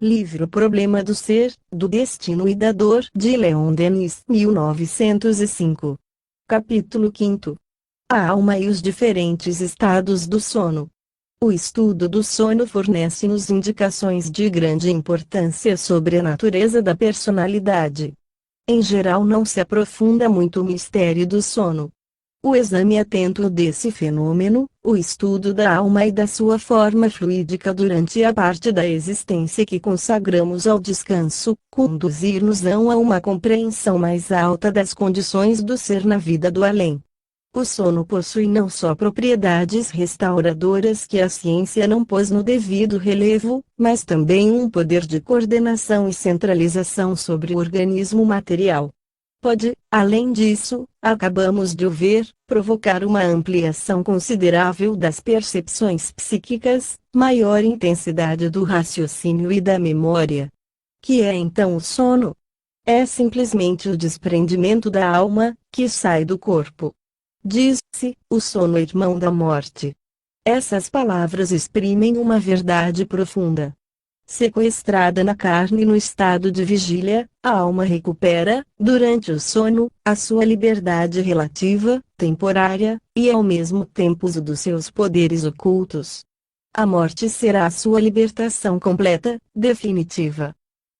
Livro Problema do Ser, do Destino e da Dor, de Leon Denis, 1905. Capítulo 5. A alma e os diferentes estados do sono. O estudo do sono fornece-nos indicações de grande importância sobre a natureza da personalidade. Em geral, não se aprofunda muito o mistério do sono. O exame atento desse fenômeno, o estudo da alma e da sua forma fluídica durante a parte da existência que consagramos ao descanso, conduzir-nos-ão a uma compreensão mais alta das condições do ser na vida do além. O sono possui não só propriedades restauradoras que a ciência não pôs no devido relevo, mas também um poder de coordenação e centralização sobre o organismo material. Pode, além disso, acabamos de o ver, provocar uma ampliação considerável das percepções psíquicas, maior intensidade do raciocínio e da memória. Que é então o sono? É simplesmente o desprendimento da alma, que sai do corpo. Diz-se, o sono é irmão da morte. Essas palavras exprimem uma verdade profunda. Sequestrada na carne no estado de vigília, a alma recupera, durante o sono, a sua liberdade relativa, temporária, e ao mesmo tempo uso dos seus poderes ocultos. A morte será a sua libertação completa, definitiva.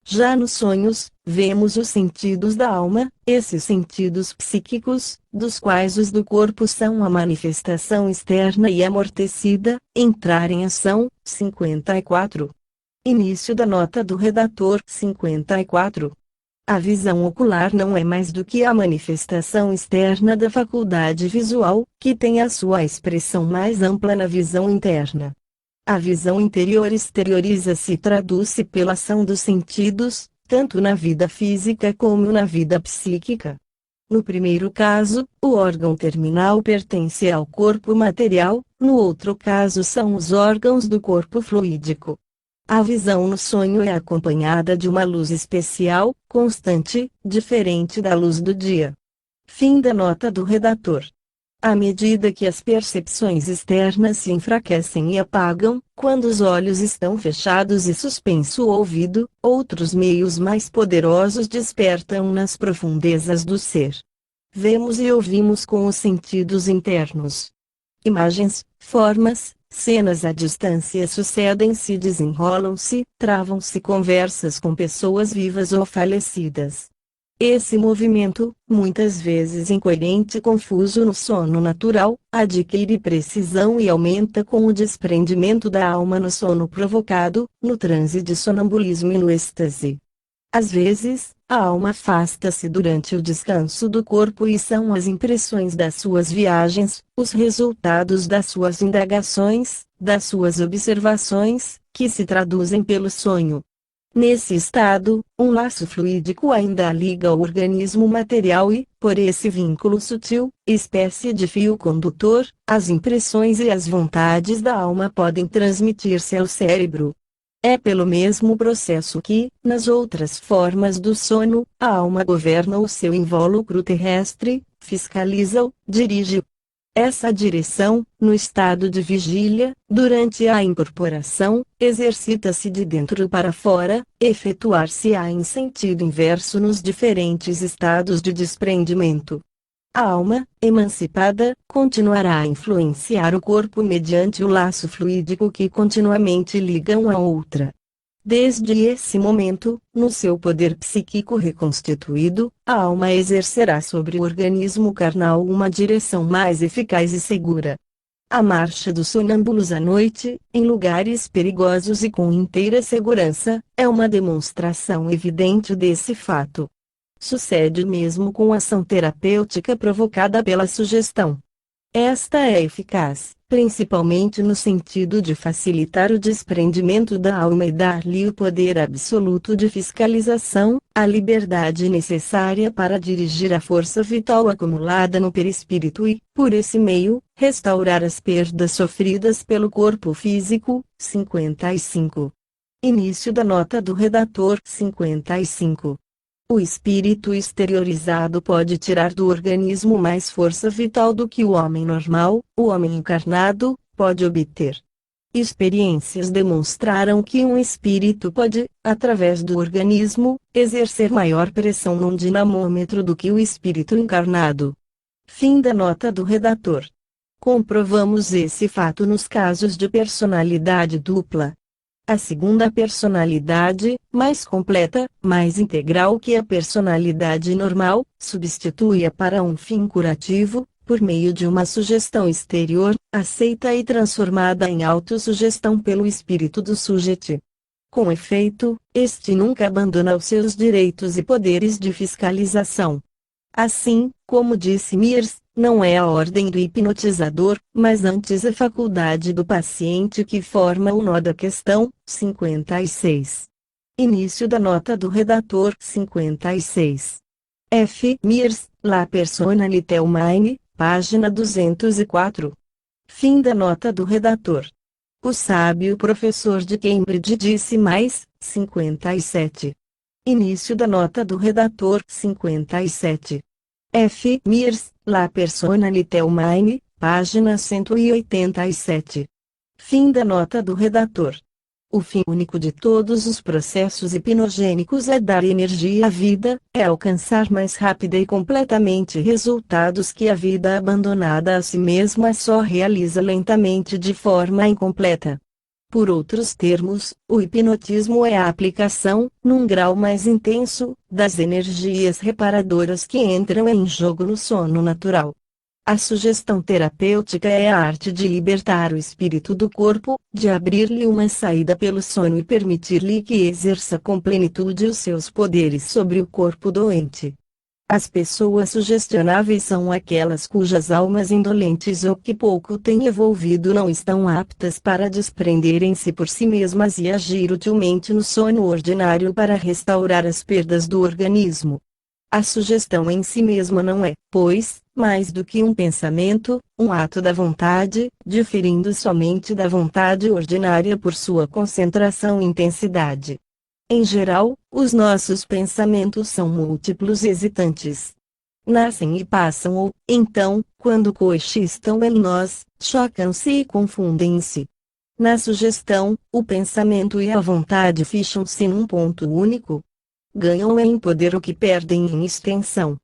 Já nos sonhos, vemos os sentidos da alma, esses sentidos psíquicos, dos quais os do corpo são a manifestação externa e amortecida, entrar em ação. 54. Início da nota do redator. 54. A visão ocular não é mais do que a manifestação externa da faculdade visual, que tem a sua expressão mais ampla na visão interna. A visão interior exterioriza-se e traduz-se pela ação dos sentidos, tanto na vida física como na vida psíquica. No primeiro caso, o órgão terminal pertence ao corpo material, no outro caso são os órgãos do corpo fluídico. A visão no sonho é acompanhada de uma luz especial, constante, diferente da luz do dia. Fim da nota do redator. À medida que as percepções externas se enfraquecem e apagam, quando os olhos estão fechados e suspenso o ouvido, outros meios mais poderosos despertam nas profundezas do ser. Vemos e ouvimos com os sentidos internos. Imagens, formas, cenas à distância sucedem-se e desenrolam-se, travam-se conversas com pessoas vivas ou falecidas. Esse movimento, muitas vezes incoerente e confuso no sono natural, adquire precisão e aumenta com o desprendimento da alma no sono provocado, no transe de sonambulismo e no êxtase. Às vezes, a alma afasta-se durante o descanso do corpo e são as impressões das suas viagens, os resultados das suas indagações, das suas observações, que se traduzem pelo sonho. Nesse estado, um laço fluídico ainda a liga ao organismo material e, por esse vínculo sutil, espécie de fio condutor, as impressões e as vontades da alma podem transmitir-se ao cérebro. É pelo mesmo processo que, nas outras formas do sono, a alma governa o seu invólucro terrestre, fiscaliza-o, dirige-o. Essa direção, no estado de vigília, durante a incorporação, exercita-se de dentro para fora, efetuar-se-á em sentido inverso nos diferentes estados de desprendimento. A alma, emancipada, continuará a influenciar o corpo mediante o laço fluídico que continuamente liga uma a outra. Desde esse momento, no seu poder psíquico reconstituído, a alma exercerá sobre o organismo carnal uma direção mais eficaz e segura. A marcha dos sonâmbulos à noite, em lugares perigosos e com inteira segurança, é uma demonstração evidente desse fato. Sucede o mesmo com a ação terapêutica provocada pela sugestão. Esta é eficaz, principalmente no sentido de facilitar o desprendimento da alma e dar-lhe o poder absoluto de fiscalização, a liberdade necessária para dirigir a força vital acumulada no perispírito e, por esse meio, restaurar as perdas sofridas pelo corpo físico. 55. Início da nota do redator. 55. O espírito exteriorizado pode tirar do organismo mais força vital do que o homem normal, o homem encarnado, pode obter. Experiências demonstraram que um espírito pode, através do organismo, exercer maior pressão num dinamômetro do que o espírito encarnado. Fim da nota do redator. Comprovamos esse fato nos casos de personalidade dupla. A segunda personalidade, mais completa, mais integral que a personalidade normal, substitui-a para um fim curativo, por meio de uma sugestão exterior, aceita e transformada em autossugestão pelo espírito do sujeito. Com efeito, este nunca abandona os seus direitos e poderes de fiscalização. Assim, como disse Mears, não é a ordem do hipnotizador, mas antes a faculdade do paciente que forma o nó da questão. 56. Início da nota do redator. 56. F. Mears, La Personalité Humaine, página 204. Fim da nota do redator. O sábio professor de Cambridge disse mais. 57. Início da nota do redator. 57. F. Mears, La Personalité Humaine, página 187. Fim da nota do redator. O fim único de todos os processos hipnogênicos é dar energia à vida, é alcançar mais rápida e completamente resultados que a vida abandonada a si mesma só realiza lentamente de forma incompleta. Por outros termos, o hipnotismo é a aplicação, num grau mais intenso, das energias reparadoras que entram em jogo no sono natural. A sugestão terapêutica é a arte de libertar o espírito do corpo, de abrir-lhe uma saída pelo sono e permitir-lhe que exerça com plenitude os seus poderes sobre o corpo doente. As pessoas sugestionáveis são aquelas cujas almas indolentes ou que pouco têm evoluído não estão aptas para desprenderem-se por si mesmas e agir utilmente no sono ordinário para restaurar as perdas do organismo. A sugestão em si mesma não é, pois, mais do que um pensamento, um ato da vontade, diferindo somente da vontade ordinária por sua concentração e intensidade. Em geral, os nossos pensamentos são múltiplos e hesitantes. Nascem e passam ou, então, quando coexistam em nós, chocam-se e confundem-se. Na sugestão, o pensamento e a vontade ficham-se num ponto único. Ganham em poder o que perdem em extensão.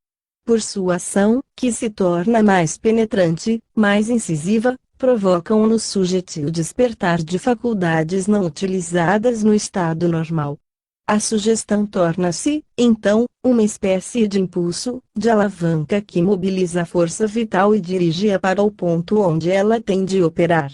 Por sua ação, que se torna mais penetrante, mais incisiva, provocam no sujeito o despertar de faculdades não utilizadas no estado normal. A sugestão torna-se, então, uma espécie de impulso, de alavanca que mobiliza a força vital e dirige-a para o ponto onde ela tem de operar.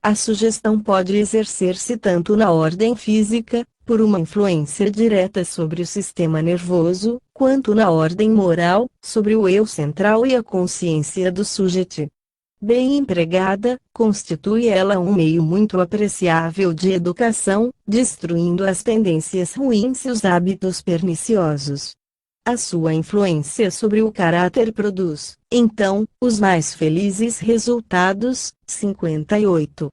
A sugestão pode exercer-se tanto na ordem física, por uma influência direta sobre o sistema nervoso, quanto na ordem moral, sobre o eu central e a consciência do sujeito. Bem empregada, constitui ela um meio muito apreciável de educação, destruindo as tendências ruins e os hábitos perniciosos. A sua influência sobre o caráter produz, então, os mais felizes resultados. 58.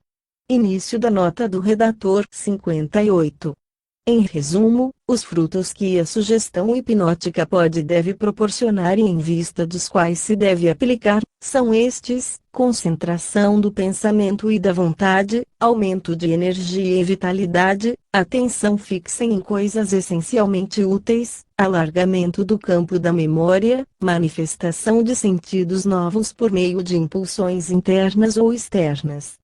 Início da nota do redator. 58. Em resumo, os frutos que a sugestão hipnótica pode e deve proporcionar e em vista dos quais se deve aplicar, são estes: concentração do pensamento e da vontade, aumento de energia e vitalidade, atenção fixa em coisas essencialmente úteis, alargamento do campo da memória, manifestação de sentidos novos por meio de impulsões internas ou externas.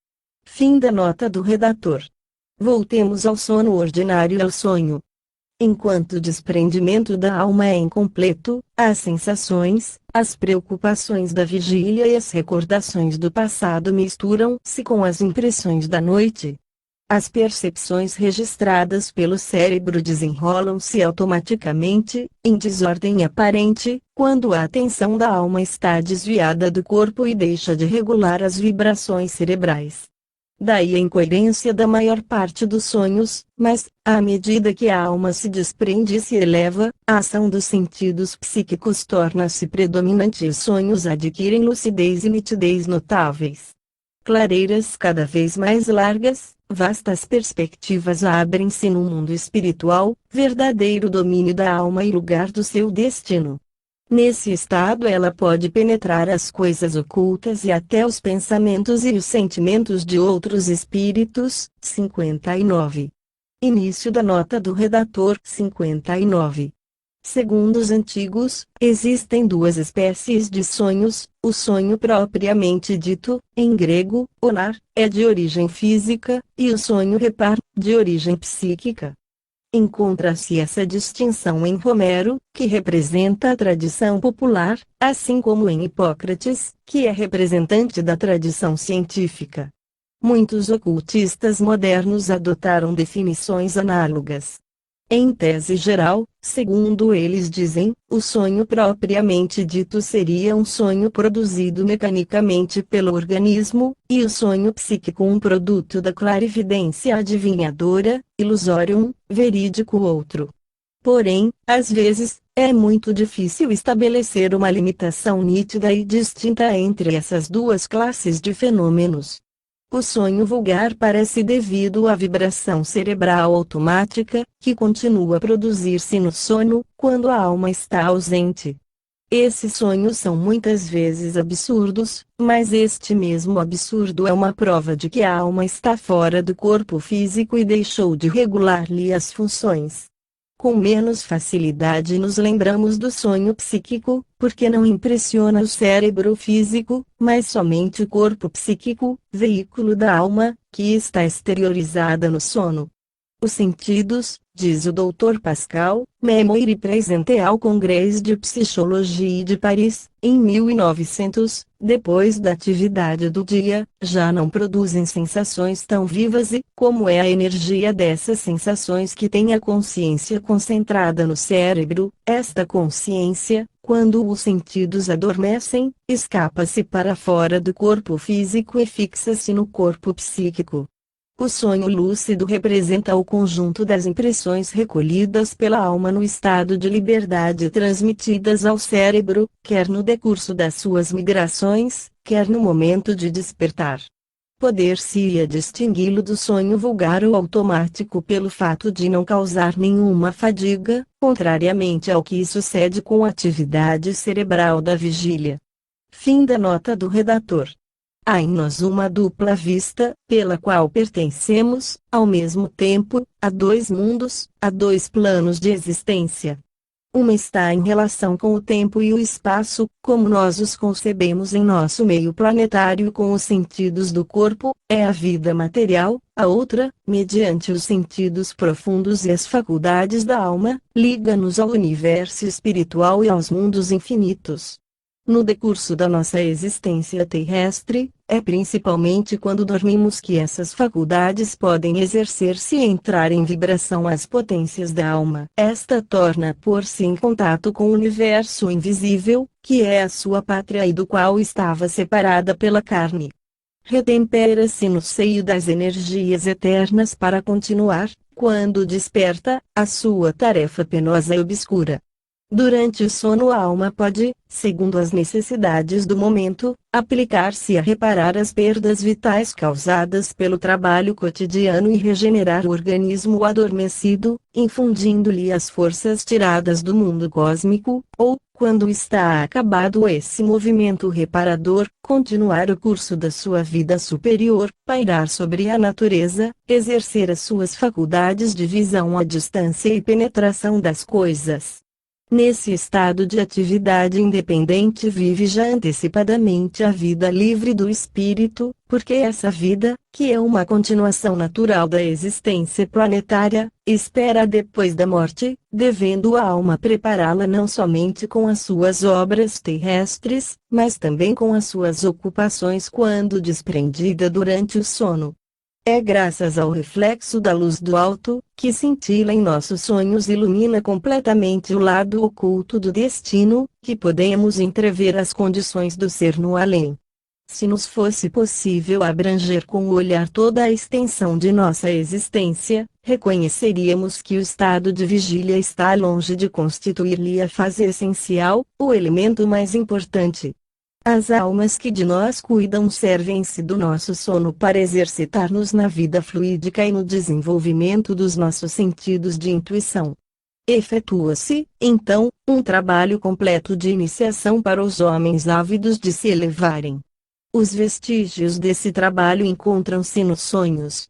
Fim da nota do redator. Voltemos ao sono ordinário e ao sonho. Enquanto o desprendimento da alma é incompleto, as sensações, as preocupações da vigília e as recordações do passado misturam-se com as impressões da noite. As percepções registradas pelo cérebro desenrolam-se automaticamente, em desordem aparente, quando a atenção da alma está desviada do corpo e deixa de regular as vibrações cerebrais. Daí a incoerência da maior parte dos sonhos, mas, à medida que a alma se desprende e se eleva, a ação dos sentidos psíquicos torna-se predominante e os sonhos adquirem lucidez e nitidez notáveis. Clareiras cada vez mais largas, vastas perspectivas abrem-se no mundo espiritual, verdadeiro domínio da alma e lugar do seu destino. Nesse estado ela pode penetrar as coisas ocultas e até os pensamentos e os sentimentos de outros espíritos. 59. Início da nota do redator. 59. Segundo os antigos, existem duas espécies de sonhos: o sonho propriamente dito, em grego, onar, é de origem física, e o sonho repar, de origem psíquica. Encontra-se essa distinção em Homero, que representa a tradição popular, assim como em Hipócrates, que é representante da tradição científica. Muitos ocultistas modernos adotaram definições análogas. Em tese geral, segundo eles dizem, o sonho propriamente dito seria um sonho produzido mecanicamente pelo organismo, e o sonho psíquico um produto da clarividência adivinhadora, ilusório verídico outro. Porém, às vezes, é muito difícil estabelecer uma limitação nítida e distinta entre essas duas classes de fenômenos. O sonho vulgar parece devido à vibração cerebral automática, que continua a produzir-se no sono, quando a alma está ausente. Esses sonhos são muitas vezes absurdos, mas este mesmo absurdo é uma prova de que a alma está fora do corpo físico e deixou de regular-lhe as funções. Com menos facilidade nos lembramos do sonho psíquico, porque não impressiona o cérebro físico, mas somente o corpo psíquico, veículo da alma, que está exteriorizada no sono. Os sentidos, diz o Dr. Pascal, Memoire présente ao Congrès de Psychologie de Paris, em 1900, depois da atividade do dia, já não produzem sensações tão vivas e, como é a energia dessas sensações que tem a consciência concentrada no cérebro, esta consciência, quando os sentidos adormecem, escapa-se para fora do corpo físico e fixa-se no corpo psíquico. O sonho lúcido representa o conjunto das impressões recolhidas pela alma no estado de liberdade e transmitidas ao cérebro, quer no decurso das suas migrações, quer no momento de despertar. Poder-se-ia distingui-lo do sonho vulgar ou automático pelo fato de não causar nenhuma fadiga, contrariamente ao que sucede com a atividade cerebral da vigília. Fim da nota do redator. Há em nós uma dupla vista, pela qual pertencemos, ao mesmo tempo, a dois mundos, a dois planos de existência. Uma está em relação com o tempo e o espaço, como nós os concebemos em nosso meio planetário com os sentidos do corpo, é a vida material; a outra, mediante os sentidos profundos e as faculdades da alma, liga-nos ao universo espiritual e aos mundos infinitos. No decurso da nossa existência terrestre, é principalmente quando dormimos que essas faculdades podem exercer-se e entrar em vibração às potências da alma. Esta torna a pôr-se em contato com o universo invisível, que é a sua pátria e do qual estava separada pela carne. Retempera-se no seio das energias eternas para continuar, quando desperta, a sua tarefa penosa e obscura. Durante o sono a alma pode, segundo as necessidades do momento, aplicar-se a reparar as perdas vitais causadas pelo trabalho cotidiano e regenerar o organismo adormecido, infundindo-lhe as forças tiradas do mundo cósmico, ou, quando está acabado esse movimento reparador, continuar o curso da sua vida superior, pairar sobre a natureza, exercer as suas faculdades de visão à distância e penetração das coisas. Nesse estado de atividade independente vive já antecipadamente a vida livre do espírito, porque essa vida, que é uma continuação natural da existência planetária, espera depois da morte, devendo a alma prepará-la não somente com as suas obras terrestres, mas também com as suas ocupações quando desprendida durante o sono. É graças ao reflexo da luz do alto, que cintila em nossos sonhos e ilumina completamente o lado oculto do destino, que podemos entrever as condições do ser no além. Se nos fosse possível abranger com o olhar toda a extensão de nossa existência, reconheceríamos que o estado de vigília está longe de constituir-lhe a fase essencial, o elemento mais importante. As almas que de nós cuidam servem-se do nosso sono para exercitar-nos na vida fluídica e no desenvolvimento dos nossos sentidos de intuição. Efetua-se, então, um trabalho completo de iniciação para os homens ávidos de se elevarem. Os vestígios desse trabalho encontram-se nos sonhos.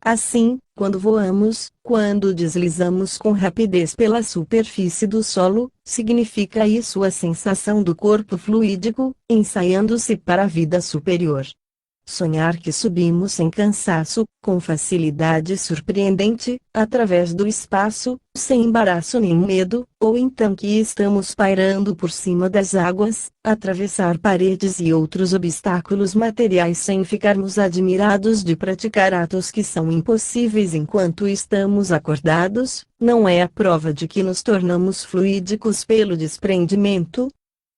Assim, quando voamos, quando deslizamos com rapidez pela superfície do solo, significa isso a sensação do corpo fluídico, ensaiando-se para a vida superior. Sonhar que subimos sem cansaço, com facilidade surpreendente, através do espaço, sem embaraço nem medo, ou então que estamos pairando por cima das águas, atravessar paredes e outros obstáculos materiais sem ficarmos admirados de praticar atos que são impossíveis enquanto estamos acordados, não é a prova de que nos tornamos fluídicos pelo desprendimento?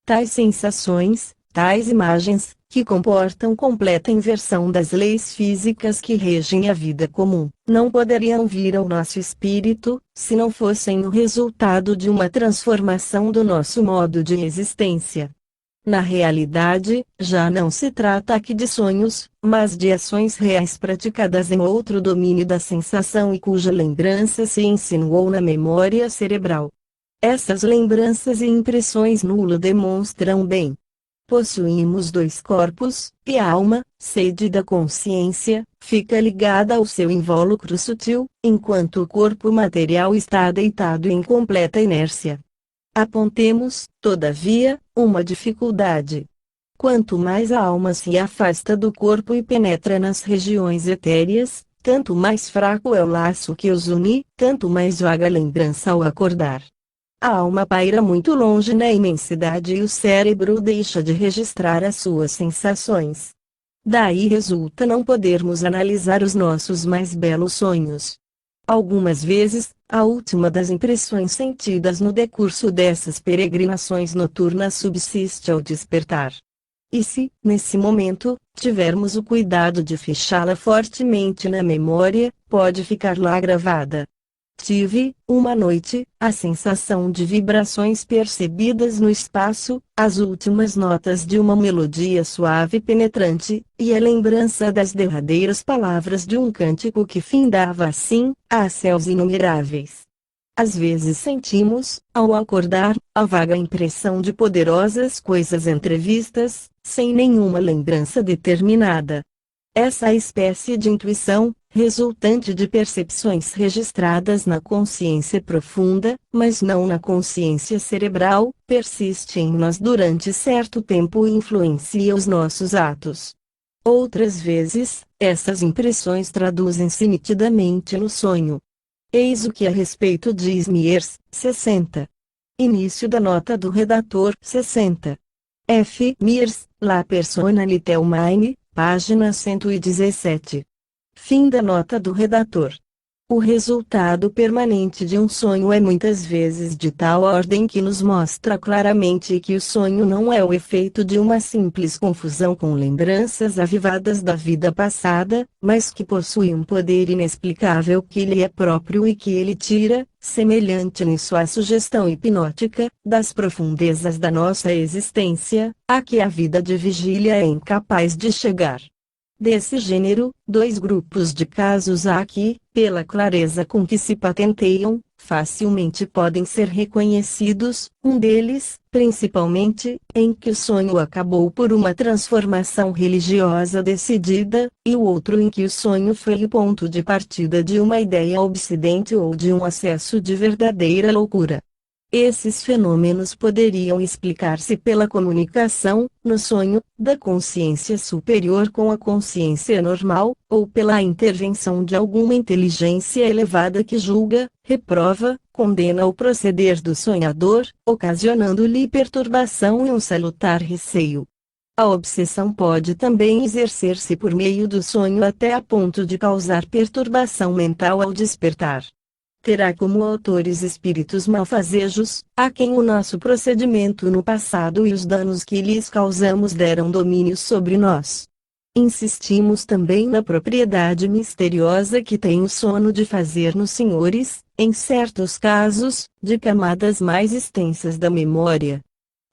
Tais sensações, tais imagens, que comportam completa inversão das leis físicas que regem a vida comum, não poderiam vir ao nosso espírito, se não fossem o resultado de uma transformação do nosso modo de existência. Na realidade, já não se trata aqui de sonhos, mas de ações reais praticadas em outro domínio da sensação e cuja lembrança se insinuou na memória cerebral. Essas lembranças e impressões nulo demonstram bem. Possuímos dois corpos, e a alma, sede da consciência, fica ligada ao seu invólucro sutil, enquanto o corpo material está deitado em completa inércia. Apontemos, todavia, uma dificuldade. Quanto mais a alma se afasta do corpo e penetra nas regiões etéreas, tanto mais fraco é o laço que os une, tanto mais vaga a lembrança ao acordar. A alma paira muito longe na imensidade e o cérebro deixa de registrar as suas sensações. Daí resulta não podermos analisar os nossos mais belos sonhos. Algumas vezes, a última das impressões sentidas no decurso dessas peregrinações noturnas subsiste ao despertar. E se, nesse momento, tivermos o cuidado de fixá-la fortemente na memória, pode ficar lá gravada. Tive, uma noite, a sensação de vibrações percebidas no espaço, as últimas notas de uma melodia suave e penetrante, e a lembrança das derradeiras palavras de um cântico que findava assim, a céus inumeráveis. Às vezes sentimos, ao acordar, a vaga impressão de poderosas coisas entrevistas, sem nenhuma lembrança determinada. Essa espécie de intuição, resultante de percepções registradas na consciência profunda, mas não na consciência cerebral, persiste em nós durante certo tempo e influencia os nossos atos. Outras vezes, essas impressões traduzem-se nitidamente no sonho. Eis o que a respeito diz Miers, 60. Início da nota do redator, 60. F. Miers, La Personalité Humaine, página 117. Fim da nota do redator. O resultado permanente de um sonho é muitas vezes de tal ordem que nos mostra claramente que o sonho não é o efeito de uma simples confusão com lembranças avivadas da vida passada, mas que possui um poder inexplicável que lhe é próprio e que ele tira, semelhante nisso à sugestão hipnótica, das profundezas da nossa existência, a que a vida de vigília é incapaz de chegar. Desse gênero, dois grupos de casos há que, pela clareza com que se patenteiam, facilmente podem ser reconhecidos, um deles, principalmente, em que o sonho acabou por uma transformação religiosa decidida, e o outro em que o sonho foi o ponto de partida de uma ideia obsidente ou de um acesso de verdadeira loucura. Esses fenômenos poderiam explicar-se pela comunicação, no sonho, da consciência superior com a consciência normal, ou pela intervenção de alguma inteligência elevada que julga, reprova, condena o proceder do sonhador, ocasionando-lhe perturbação e um salutar receio. A obsessão pode também exercer-se por meio do sonho até a ponto de causar perturbação mental ao despertar. Terá como autores espíritos malfazejos, a quem o nosso procedimento no passado e os danos que lhes causamos deram domínio sobre nós. Insistimos também na propriedade misteriosa que tem o sono de fazer nos senhores, em certos casos, de camadas mais extensas da memória.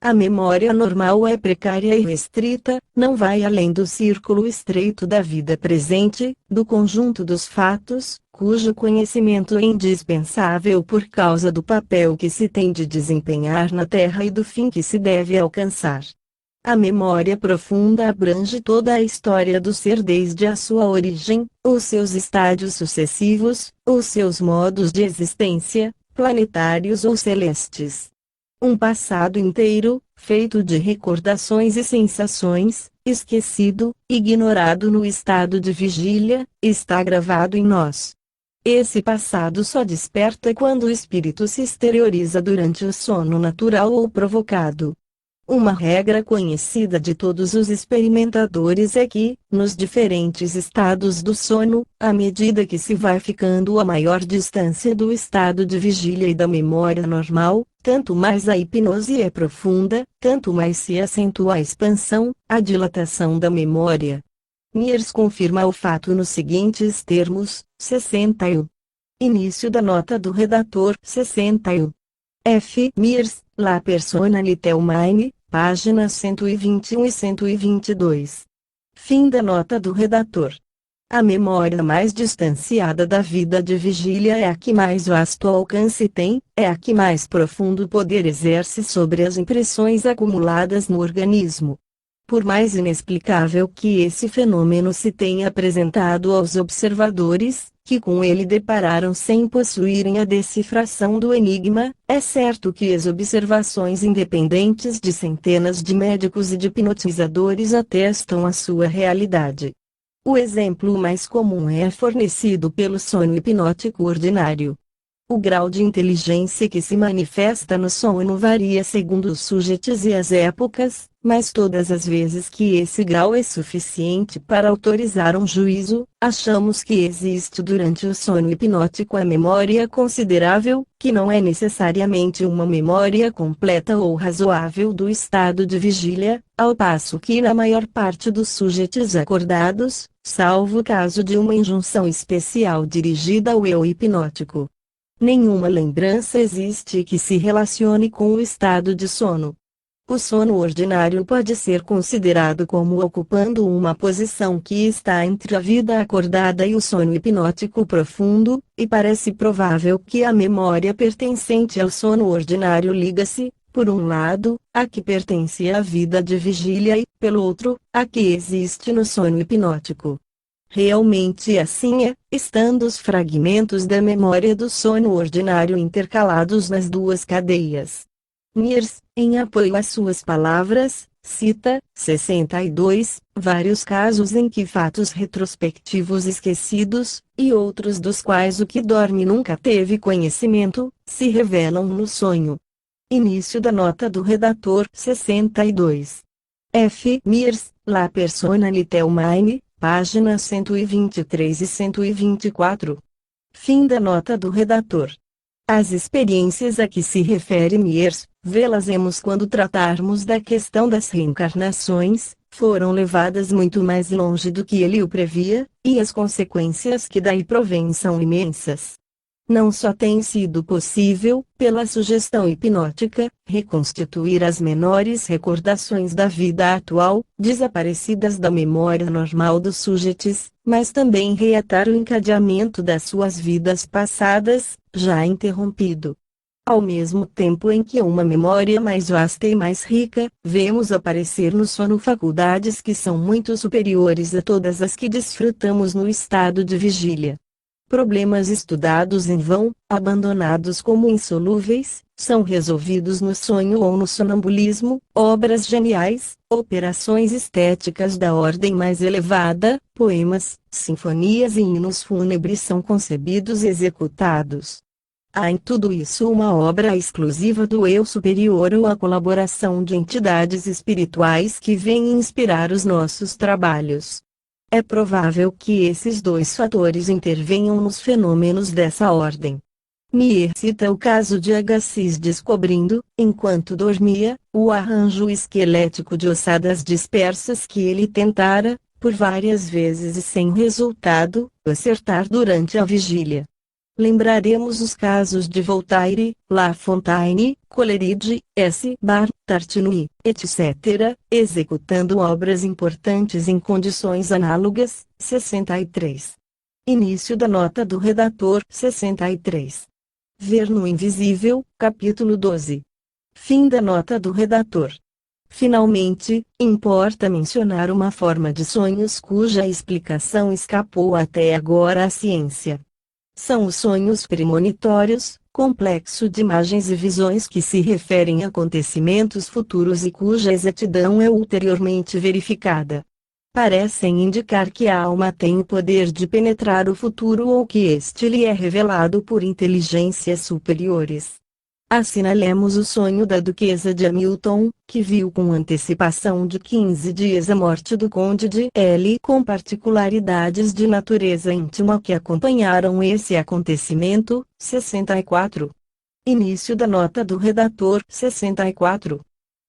A memória normal é precária e restrita, não vai além do círculo estreito da vida presente, do conjunto dos fatos, cujo conhecimento é indispensável por causa do papel que se tem de desempenhar na Terra e do fim que se deve alcançar. A memória profunda abrange toda a história do ser desde a sua origem, os seus estádios sucessivos, os seus modos de existência, planetários ou celestes. Um passado inteiro, feito de recordações e sensações, esquecido, ignorado no estado de vigília, está gravado em nós. Esse passado só desperta quando o espírito se exterioriza durante o sono natural ou provocado. Uma regra conhecida de todos os experimentadores é que, nos diferentes estados do sono, à medida que se vai ficando a maior distância do estado de vigília e da memória normal, tanto mais a hipnose é profunda, tanto mais se acentua a expansão, a dilatação da memória. Mears confirma o fato nos seguintes termos: 61. Início da nota do redator. 61. F. Mears, La Personalité Humaine, páginas 121 e 122. Fim da nota do redator. A memória mais distanciada da vida de vigília é a que mais vasto alcance tem, é a que mais profundo poder exerce sobre as impressões acumuladas no organismo. Por mais inexplicável que esse fenômeno se tenha apresentado aos observadores, que com ele depararam sem possuírem a decifração do enigma, é certo que as observações independentes de centenas de médicos e de hipnotizadores atestam a sua realidade. O exemplo mais comum é fornecido pelo sono hipnótico ordinário. O grau de inteligência que se manifesta no sono varia segundo os sujeitos e as épocas, mas todas as vezes que esse grau é suficiente para autorizar um juízo, achamos que existe durante o sono hipnótico a memória considerável, que não é necessariamente uma memória completa ou razoável do estado de vigília, ao passo que na maior parte dos sujeitos acordados, salvo o caso de uma injunção especial dirigida ao eu hipnótico, nenhuma lembrança existe que se relacione com o estado de sono. O sono ordinário pode ser considerado como ocupando uma posição que está entre a vida acordada e o sono hipnótico profundo, e parece provável que a memória pertencente ao sono ordinário liga-se, por um lado, à que pertence à vida de vigília e, pelo outro, à que existe no sono hipnótico. Realmente assim é, estando os fragmentos da memória do sono ordinário intercalados nas duas cadeias. Mears, em apoio às suas palavras, cita, 62, vários casos em que fatos retrospectivos esquecidos, e outros dos quais o que dorme nunca teve conhecimento, se revelam no sonho. Início da nota do redator. 62. F. Mears, La Personalité Humaine, páginas 123 e 124. Fim da nota do redator. As experiências a que se refere Mears, vê-las-emos quando tratarmos da questão das reencarnações, foram levadas muito mais longe do que ele o previa, e as consequências que daí provêm são imensas. Não só tem sido possível, pela sugestão hipnótica, reconstituir as menores recordações da vida atual, desaparecidas da memória normal dos sujeitos, mas também reatar o encadeamento das suas vidas passadas, já interrompido. Ao mesmo tempo em que uma memória mais vasta e mais rica, vemos aparecer no sono faculdades que são muito superiores a todas as que desfrutamos no estado de vigília. Problemas estudados em vão, abandonados como insolúveis, são resolvidos no sonho ou no sonambulismo, obras geniais, operações estéticas da ordem mais elevada, poemas, sinfonias e hinos fúnebres são concebidos e executados. Há em tudo isso uma obra exclusiva do eu superior ou a colaboração de entidades espirituais que vêm inspirar os nossos trabalhos. É provável que esses dois fatores intervenham nos fenômenos dessa ordem. Mears cita o caso de Agassiz descobrindo, enquanto dormia, o arranjo esquelético de ossadas dispersas que ele tentara, por várias vezes e sem resultado, acertar durante a vigília. Lembraremos os casos de Voltaire, La Fontaine, Coleridge, S. Barr, Tartini, etc., executando obras importantes em condições análogas. 63. Início da nota do redator. 63. Ver no Invisível, capítulo 12. Fim da nota do redator. Finalmente, importa mencionar uma forma de sonhos cuja explicação escapou até agora à ciência. São os sonhos premonitórios, complexo de imagens e visões que se referem a acontecimentos futuros e cuja exatidão é ulteriormente verificada. Parecem indicar que a alma tem o poder de penetrar o futuro ou que este lhe é revelado por inteligências superiores. Assinalemos o sonho da Duquesa de Hamilton, que viu com antecipação de 15 dias a morte do Conde de L. com particularidades de natureza íntima que acompanharam esse acontecimento. 64. Início da nota do redator. 64.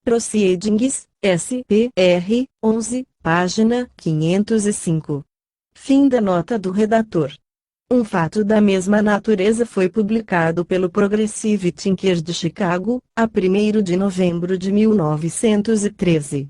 Proceedings, S.P.R. 11, página 505. Fim da nota do redator. Um fato da mesma natureza foi publicado pelo Progressive Thinker de Chicago, a 1º de novembro de 1913.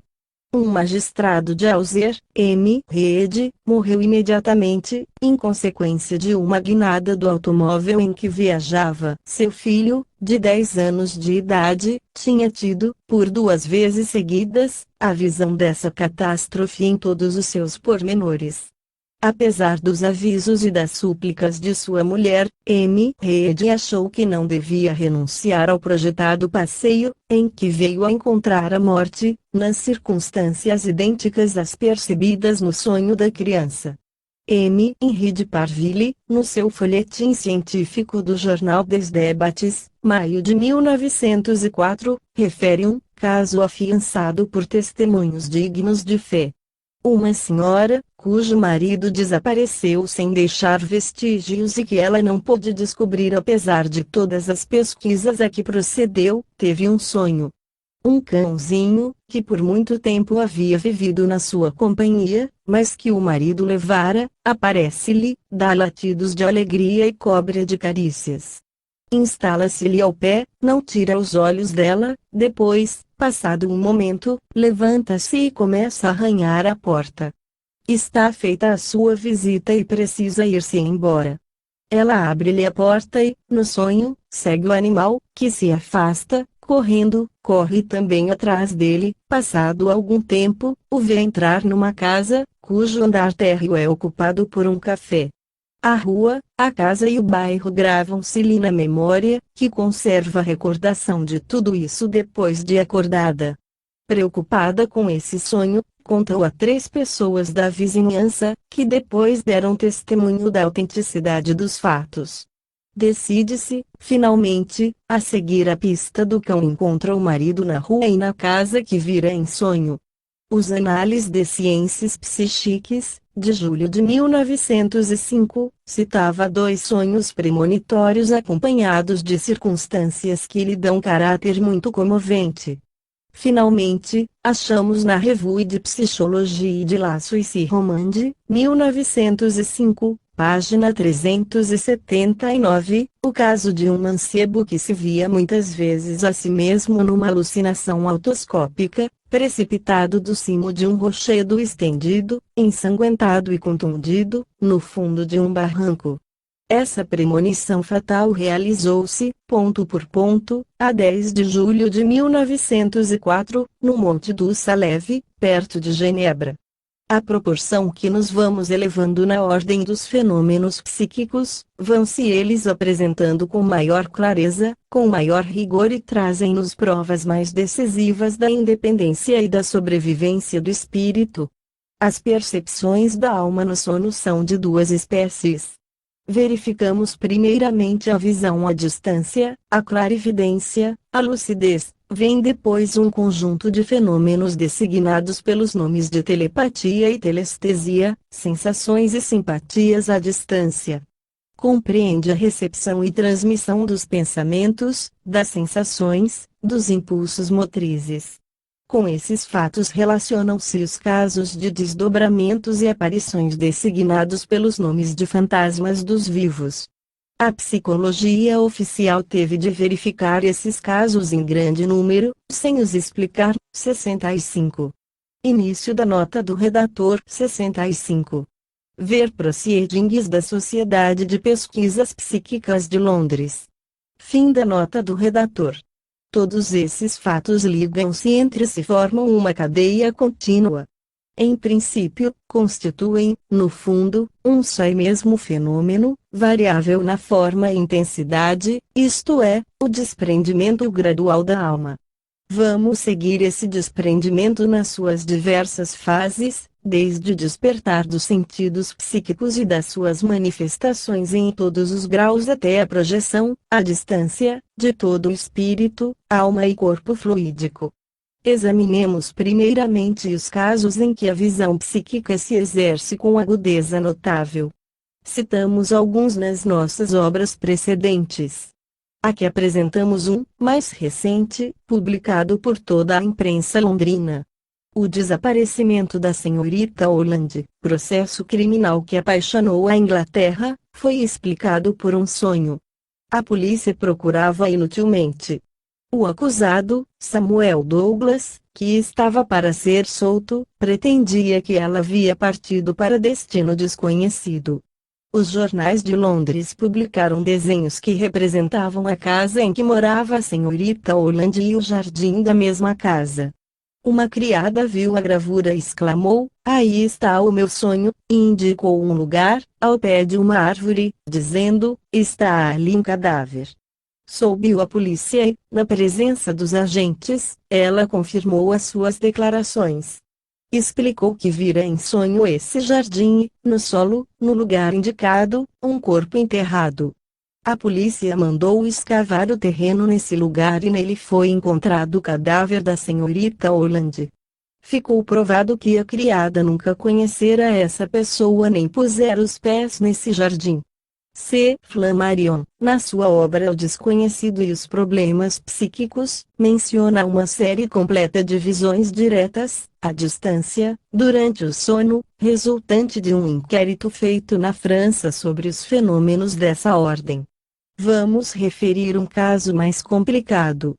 Um magistrado de Alzer, M. Reed, morreu imediatamente, em consequência de uma guinada do automóvel em que viajava. Seu filho, de 10 anos de idade, tinha tido, por 2 vezes seguidas, a visão dessa catástrofe em todos os seus pormenores. Apesar dos avisos e das súplicas de sua mulher, M. Reed achou que não devia renunciar ao projetado passeio, em que veio a encontrar a morte, nas circunstâncias idênticas às percebidas no sonho da criança. M. Henry de Parville, no seu folhetim científico do jornal des Debates, maio de 1904, refere um caso afiançado por testemunhos dignos de fé. Uma senhora, cujo marido desapareceu sem deixar vestígios e que ela não pôde descobrir apesar de todas as pesquisas a que procedeu, teve um sonho. Um cãozinho, que por muito tempo havia vivido na sua companhia, mas que o marido levara, aparece-lhe, dá latidos de alegria e cobra de carícias. Instala-se-lhe ao pé, não tira os olhos dela, depois, passado um momento, levanta-se e começa a arranhar a porta. Está feita a sua visita e precisa ir-se embora. Ela abre-lhe a porta e, no sonho, segue o animal, que se afasta, correndo, corre também atrás dele. Passado algum tempo, o vê entrar numa casa, cujo andar térreo é ocupado por um café. A rua, a casa e o bairro gravam-se-lhe na memória, que conserva a recordação de tudo isso depois de acordada. Preocupada com esse sonho, contou a 3 pessoas da vizinhança, que depois deram testemunho da autenticidade dos fatos. Decide-se, finalmente, a seguir a pista do cão e encontra o marido na rua e na casa que vira em sonho. Os Análises de Ciências Psíquicas, de julho de 1905, citava 2 sonhos premonitórios acompanhados de circunstâncias que lhe dão caráter muito comovente. Finalmente, achamos na Revue de Psychologie de la Suisse Romande, 1905, página 379, o caso de um mancebo que se via muitas vezes a si mesmo numa alucinação autoscópica, precipitado do cimo de um rochedo estendido, ensanguentado e contundido, no fundo de um barranco. Essa premonição fatal realizou-se, ponto por ponto, a 10 de julho de 1904, no Monte do Salève, perto de Genebra. À proporção que nos vamos elevando na ordem dos fenômenos psíquicos, vão-se eles apresentando com maior clareza, com maior rigor e trazem-nos provas mais decisivas da independência e da sobrevivência do espírito. As percepções da alma no sono são de 2 espécies. Verificamos primeiramente a visão à distância, a clarividência, a lucidez. Vem depois um conjunto de fenômenos designados pelos nomes de telepatia e telestesia, sensações e simpatias à distância. Compreende a recepção e transmissão dos pensamentos, das sensações, dos impulsos motrizes. Com esses fatos relacionam-se os casos de desdobramentos e aparições designados pelos nomes de fantasmas dos vivos. A psicologia oficial teve de verificar esses casos em grande número, sem os explicar. 65. Início da nota do redator. 65. Ver Proceedings da Sociedade de Pesquisas Psíquicas de Londres. Fim da nota do redator. Todos esses fatos ligam-se entre si e formam uma cadeia contínua. Em princípio, constituem, no fundo, um só e mesmo fenômeno, variável na forma e intensidade, isto é, o desprendimento gradual da alma. Vamos seguir esse desprendimento nas suas diversas fases, desde o despertar dos sentidos psíquicos e das suas manifestações em todos os graus até a projeção, à distância, de todo o espírito, alma e corpo fluídico. Examinemos primeiramente os casos em que a visão psíquica se exerce com agudeza notável. Citamos alguns nas nossas obras precedentes. Aqui apresentamos um, mais recente, publicado por toda a imprensa londrina. O desaparecimento da senhorita Holland, processo criminal que apaixonou a Inglaterra, foi explicado por um sonho. A polícia procurava inutilmente. O acusado, Samuel Douglas, que estava para ser solto, pretendia que ela havia partido para destino desconhecido. Os jornais de Londres publicaram desenhos que representavam a casa em que morava a senhorita Holland e o jardim da mesma casa. Uma criada viu a gravura e exclamou: "Aí está o meu sonho", e indicou um lugar, ao pé de uma árvore, dizendo: "Está ali um cadáver". Soube a polícia e, na presença dos agentes, ela confirmou as suas declarações. Explicou que vira em sonho esse jardim e, no solo, no lugar indicado, um corpo enterrado. A polícia mandou escavar o terreno nesse lugar e nele foi encontrado o cadáver da senhorita Holland. Ficou provado que a criada nunca conhecera essa pessoa nem pusera os pés nesse jardim. C. Flammarion, na sua obra O Desconhecido e os Problemas Psíquicos, menciona uma série completa de visões diretas, à distância, durante o sono, resultante de um inquérito feito na França sobre os fenômenos dessa ordem. Vamos referir um caso mais complicado.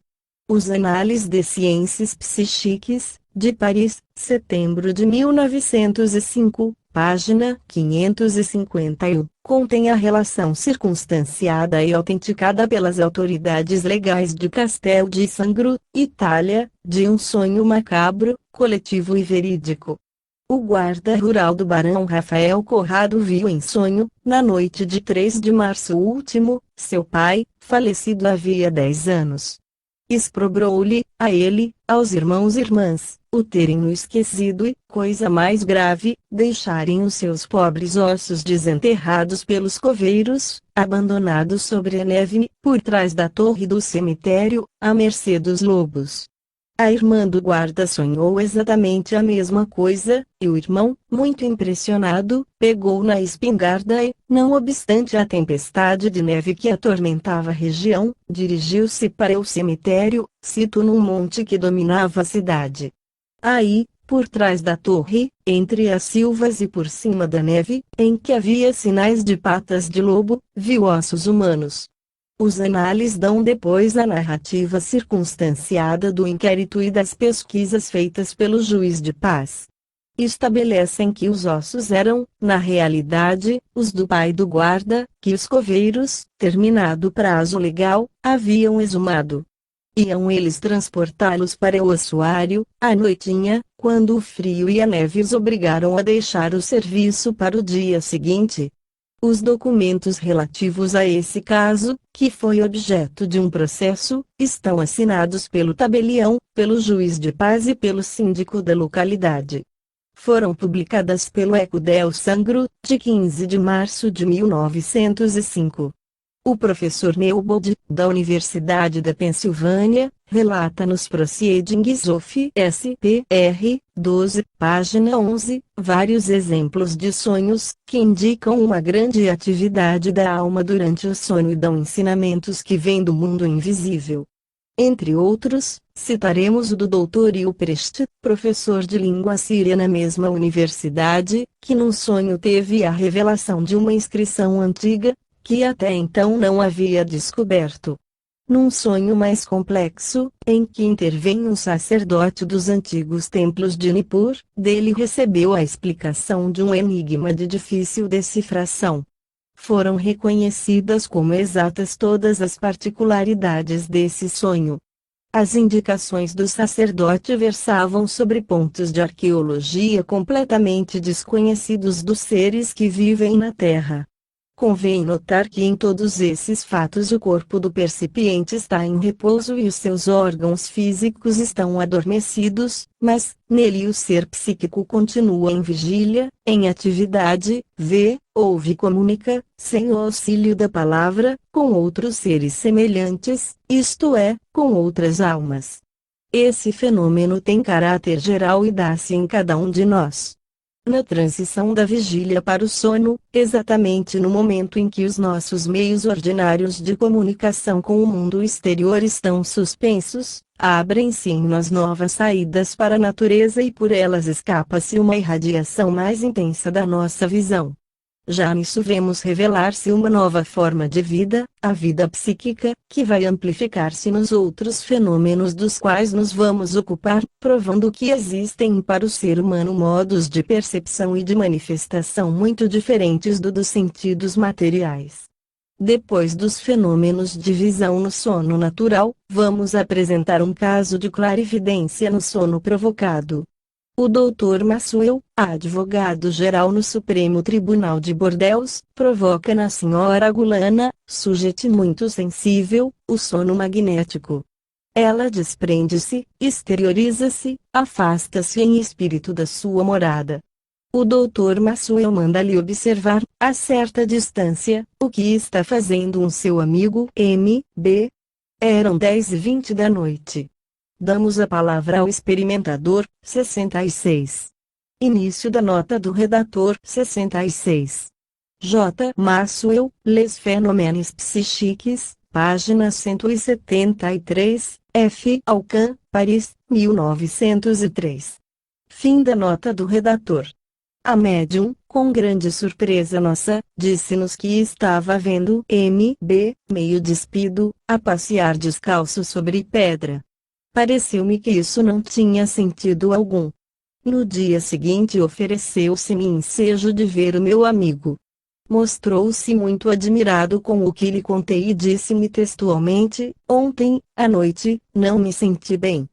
Os Análises de Sciences Psychiques, de Paris, setembro de 1905, página 551, contém a relação circunstanciada e autenticada pelas autoridades legais de Castel di Sangro, Itália, de um sonho macabro, coletivo e verídico. O guarda rural do barão Rafael Corrado viu em sonho, na noite de 3 de março último, seu pai, falecido havia 10 anos. Exprobrou-lhe, a ele, aos irmãos e irmãs, o terem-no esquecido e, coisa mais grave, deixarem os seus pobres ossos desenterrados pelos coveiros, abandonados sobre a neve, por trás da torre do cemitério, à mercê dos lobos. A irmã do guarda sonhou exatamente a mesma coisa, e o irmão, muito impressionado, pegou na espingarda e, não obstante a tempestade de neve que atormentava a região, dirigiu-se para o cemitério, sito num monte que dominava a cidade. Aí, por trás da torre, entre as silvas e por cima da neve, em que havia sinais de patas de lobo, viu ossos humanos. Os análises dão depois a narrativa circunstanciada do inquérito e das pesquisas feitas pelo juiz de paz. Estabelecem que os ossos eram, na realidade, os do pai do guarda, que os coveiros, terminado o prazo legal, haviam exumado. Iam eles transportá-los para o ossuário, à noitinha, quando o frio e a neve os obrigaram a deixar o serviço para o dia seguinte. Os documentos relativos a esse caso, que foi objeto de um processo, estão assinados pelo tabelião, pelo juiz de paz e pelo síndico da localidade. Foram publicadas pelo Eco del Sangro, de 15 de março de 1905. O professor Newbold, da Universidade da Pensilvânia, relata nos Proceedings of S.P.R. 12, página 11, vários exemplos de sonhos, que indicam uma grande atividade da alma durante o sono e dão ensinamentos que vêm do mundo invisível. Entre outros, citaremos o do Dr. Hilprecht, professor de língua síria na mesma universidade, que num sonho teve a revelação de uma inscrição antiga, que até então não havia descoberto. Num sonho mais complexo, em que intervém um sacerdote dos antigos templos de Nippur, dele recebeu a explicação de um enigma de difícil decifração. Foram reconhecidas como exatas todas as particularidades desse sonho. As indicações do sacerdote versavam sobre pontos de arqueologia completamente desconhecidos dos seres que vivem na Terra. Convém notar que em todos esses fatos o corpo do percipiente está em repouso e os seus órgãos físicos estão adormecidos, mas, nele o ser psíquico continua em vigília, em atividade, vê, ouve e comunica, sem o auxílio da palavra, com outros seres semelhantes, isto é, com outras almas. Esse fenômeno tem caráter geral e dá-se em cada um de nós. Na transição da vigília para o sono, exatamente no momento em que os nossos meios ordinários de comunicação com o mundo exterior estão suspensos, abrem-se em nós novas saídas para a natureza e por elas escapa-se uma irradiação mais intensa da nossa visão. Já nisso vemos revelar-se uma nova forma de vida, a vida psíquica, que vai amplificar-se nos outros fenômenos dos quais nos vamos ocupar, provando que existem para o ser humano modos de percepção e de manifestação muito diferentes dos sentidos materiais. Depois dos fenômenos de visão no sono natural, vamos apresentar um caso de clarividência no sono provocado. O Dr. Maxwell, advogado-geral no Supremo Tribunal de Bordeaux, provoca na senhora Gulana, sujeito muito sensível, o sono magnético. Ela desprende-se, exterioriza-se, afasta-se em espírito da sua morada. O Dr. Maxwell manda-lhe observar, a certa distância, o que está fazendo um seu amigo M.B. Eram 10h20 da noite. Damos a palavra ao experimentador, 66. Início da nota do redator, 66. J. Maxwell, Les Phénomènes Psychiques, página 173, F. Alcan, Paris, 1903. Fim da nota do redator. A médium, com grande surpresa nossa, disse-nos que estava vendo M.B., meio despido, a passear descalço sobre pedra. Pareceu-me que isso não tinha sentido algum. No dia seguinte ofereceu-se-me ensejo de ver o meu amigo. Mostrou-se muito admirado com o que lhe contei e disse-me textualmente: ontem, à noite, não me senti bem.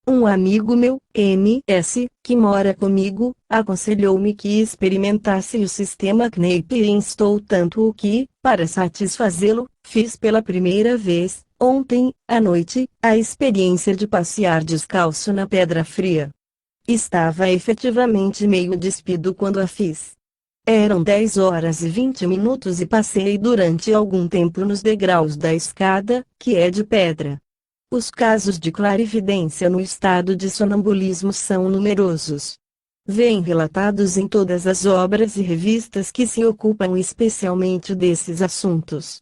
Um amigo meu, M.S., que mora comigo, aconselhou-me que experimentasse o sistema Knape e instou tanto o que, para satisfazê-lo, fiz pela primeira vez, ontem, à noite, a experiência de passear descalço na pedra fria. Estava efetivamente meio despido quando a fiz. Eram 10h20 e passei durante algum tempo nos degraus da escada, que é de pedra. Os casos de clarividência no estado de sonambulismo são numerosos. Vêm relatados em todas as obras e revistas que se ocupam especialmente desses assuntos.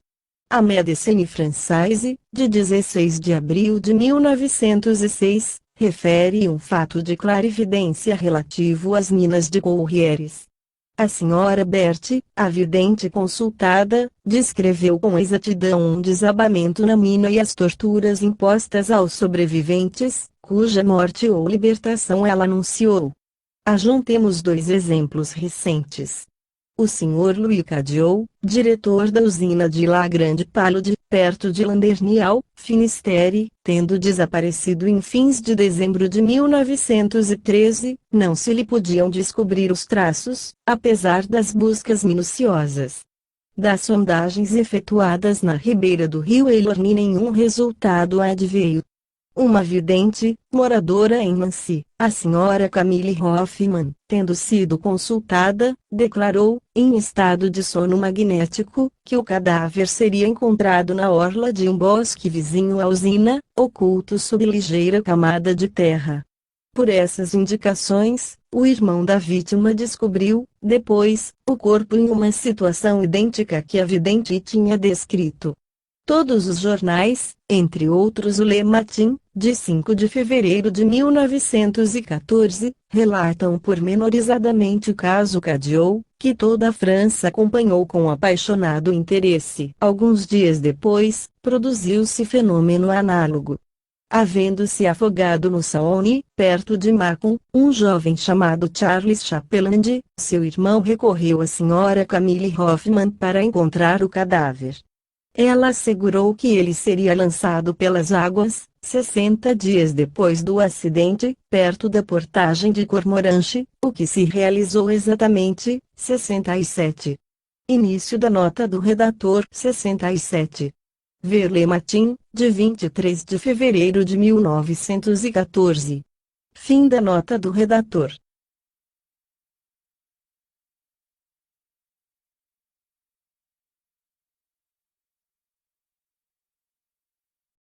A Médecine Française, de 16 de abril de 1906, refere um fato de clarividência relativo às minas de Courrieres. A senhora Berthe, a vidente consultada, descreveu com exatidão um desabamento na mina e as torturas impostas aos sobreviventes, cuja morte ou libertação ela anunciou. Ajuntemos dois exemplos recentes. O Sr. Louis Cadieux, diretor da usina de La Grande Palude, perto de Landerneau, Finisterre, tendo desaparecido em fins de dezembro de 1913, não se lhe podiam descobrir os traços, apesar das buscas minuciosas. Das sondagens efetuadas na ribeira do rio Elorni nenhum resultado adveio. Uma vidente, moradora em Nancy, a senhora Camille Hoffman, tendo sido consultada, declarou, em estado de sono magnético, que o cadáver seria encontrado na orla de um bosque vizinho à usina, oculto sob ligeira camada de terra. Por essas indicações, o irmão da vítima descobriu, depois, o corpo em uma situação idêntica que a vidente tinha descrito. Todos os jornais, entre outros o Le Matin, de 5 de fevereiro de 1914, relatam pormenorizadamente o caso Cadiot, que toda a França acompanhou com apaixonado interesse. Alguns dias depois, produziu-se fenômeno análogo. Havendo-se afogado no Saône, perto de Mâcon, um jovem chamado Charles Chapeland, seu irmão recorreu à senhora Camille Hoffman para encontrar o cadáver. Ela assegurou que ele seria lançado pelas águas, 60 dias depois do acidente, perto da portagem de Cormoranche, o que se realizou exatamente, 67. Início da nota do redator, 67. Ver Le Matin, de 23 de fevereiro de 1914. Fim da nota do redator.